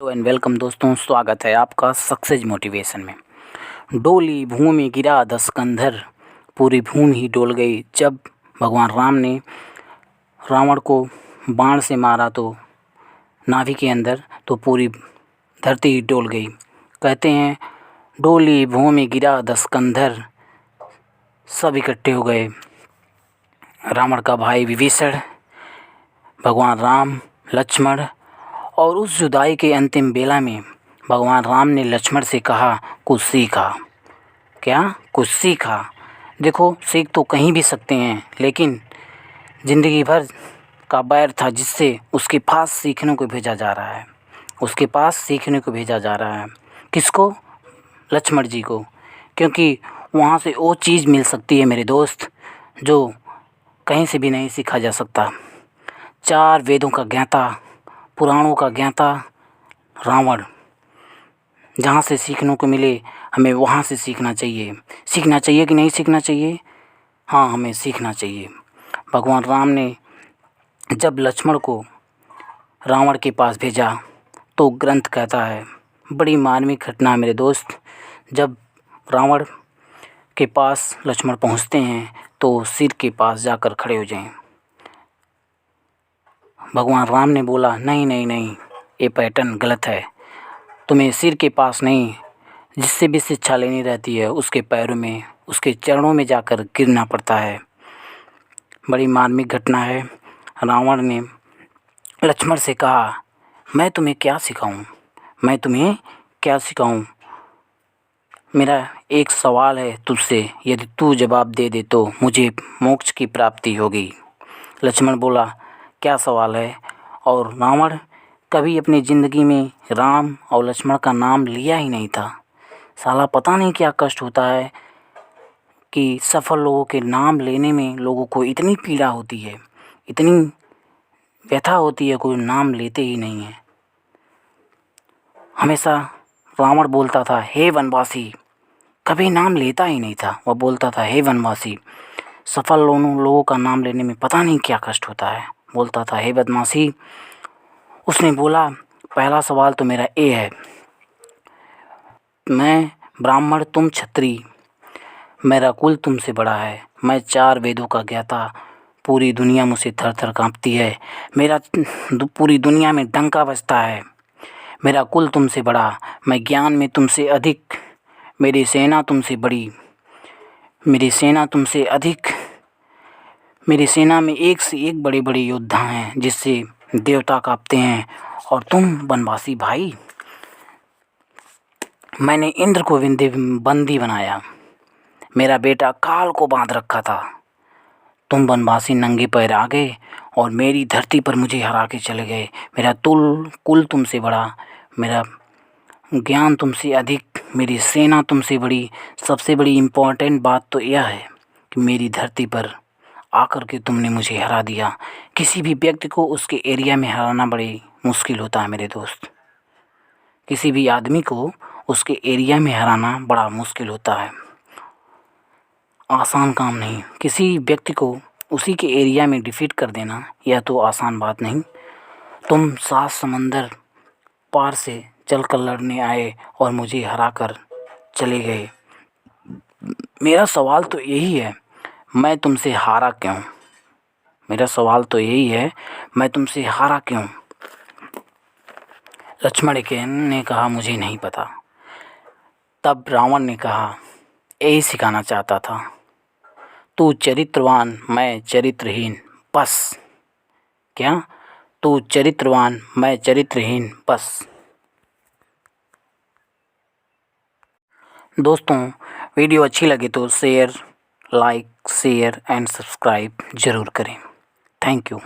Hello and welcome दोस्तों, स्वागत है आपका सक्सेस मोटिवेशन में। डोली भूमि गिरा 10 कंधर, पूरी भूमि ही डोल गई। जब भगवान राम ने रावण को बाण से मारा तो नाभि के अंदर, तो पूरी धरती ही डोल गई। कहते हैं डोली भूमि गिरा 10 कंधर, सब इकट्ठे हो गए। रावण का भाई विभीषण, भगवान राम, लक्ष्मण। और उस जुदाई के अंतिम बेला में भगवान राम ने लक्ष्मण से कहा कुछ सीखा। क्या? कुछ सीखा। देखो, सीख तो कहीं भी सकते हैं, लेकिन ज़िंदगी भर का बैर था जिससे उसके पास सीखने को भेजा जा रहा है। उसके पास सीखने को भेजा जा रहा है। किसको? लक्ष्मण जी को। क्योंकि वहाँ से वो चीज़ मिल सकती है मेरे दोस्त, जो कहीं से भी नहीं सीखा जा सकता। 4 वेदों का ज्ञाता, पुराणों का ज्ञाता रावण, जहाँ से सीखने को मिले हमें वहाँ से सीखना चाहिए। सीखना चाहिए कि नहीं सीखना चाहिए? हाँ, हमें सीखना चाहिए। भगवान राम ने जब लक्ष्मण को रावण के पास भेजा तो ग्रंथ कहता है, बड़ी मार्मिक घटना है मेरे दोस्त। जब रावण के पास लक्ष्मण पहुँचते हैं तो सिर के पास जाकर खड़े हो जाएं। भगवान राम ने बोला नहीं नहीं नहीं, ये पैटर्न गलत है। तुम्हें सिर के पास नहीं, जिससे भी शिक्षा लेनी रहती है उसके पैरों में, उसके चरणों में जाकर गिरना पड़ता है। बड़ी मार्मिक घटना है। रावण ने लक्ष्मण से कहा मैं तुम्हें क्या सिखाऊं, मैं तुम्हें क्या सिखाऊं। मेरा एक सवाल है तुझसे, यदि तू जवाब दे दे तो मुझे मोक्ष की प्राप्ति होगी। लक्ष्मण बोला क्या सवाल है? और रावण कभी अपनी ज़िंदगी में राम और लक्ष्मण का नाम लिया ही नहीं था। साला पता नहीं क्या कष्ट होता है कि सफल लोगों के नाम लेने में लोगों को इतनी पीड़ा होती है, इतनी व्यथा होती है, कोई नाम लेते ही नहीं है। हमेशा रावण बोलता था हे वनवासी, कभी नाम लेता ही नहीं था। वह बोलता था हे वनवासी। सफल लोगों का नाम लेने में पता नहीं क्या कष्ट होता है। बोलता था हे बदमाशी। उसने बोला पहला सवाल तो मेरा ये है, मैं ब्राह्मण, तुम क्षत्रिय, मेरा कुल तुमसे बड़ा है, मैं 4 वेदों का ज्ञाता, पूरी दुनिया मुझसे थर थर काँपती है, मेरा पूरी दुनिया में डंका बजता है, मेरा कुल तुमसे बड़ा, मैं ज्ञान में तुमसे अधिक, मेरी सेना तुमसे बड़ी, मेरी सेना तुमसे अधिक, मेरी सेना में एक से एक बड़े बड़े योद्धा हैं जिससे देवता काँपते हैं। और तुम वनवासी भाई, मैंने इंद्र को बंदी बनाया, मेरा बेटा काल को बांध रखा था। तुम वनवासी नंगे पैर आ गए और मेरी धरती पर मुझे हरा के चले गए। मेरा कुल तुमसे बड़ा, मेरा ज्ञान तुमसे अधिक, मेरी सेना तुमसे बड़ी। सबसे बड़ी इम्पोर्टेंट बात तो यह है कि मेरी धरती पर आकर के तुमने मुझे हरा दिया। किसी भी व्यक्ति को उसके एरिया में हराना बड़ी मुश्किल होता है मेरे दोस्त। किसी भी आदमी को उसके एरिया में हराना बड़ा मुश्किल होता है, आसान काम नहीं। किसी व्यक्ति को उसी के एरिया में डिफीट कर देना यह तो आसान बात नहीं। तुम 7 समंदर पार से चल कर लड़ने आए और मुझे हरा कर चले गए। मेरा सवाल तो यही है, मैं तुमसे हारा क्यों? मेरा सवाल तो यही है, मैं तुमसे हारा क्यों? लक्ष्मण ने कहा मुझे नहीं पता। तब रावण ने कहा यही सिखाना चाहता था, तू चरित्रवान, मैं चरित्रहीन, बस। क्या? तू चरित्रवान, मैं चरित्रहीन, बस। दोस्तों, वीडियो अच्छी लगे तो लाइक, शेयर एंड सब्सक्राइब ज़रूर करें। Thank you.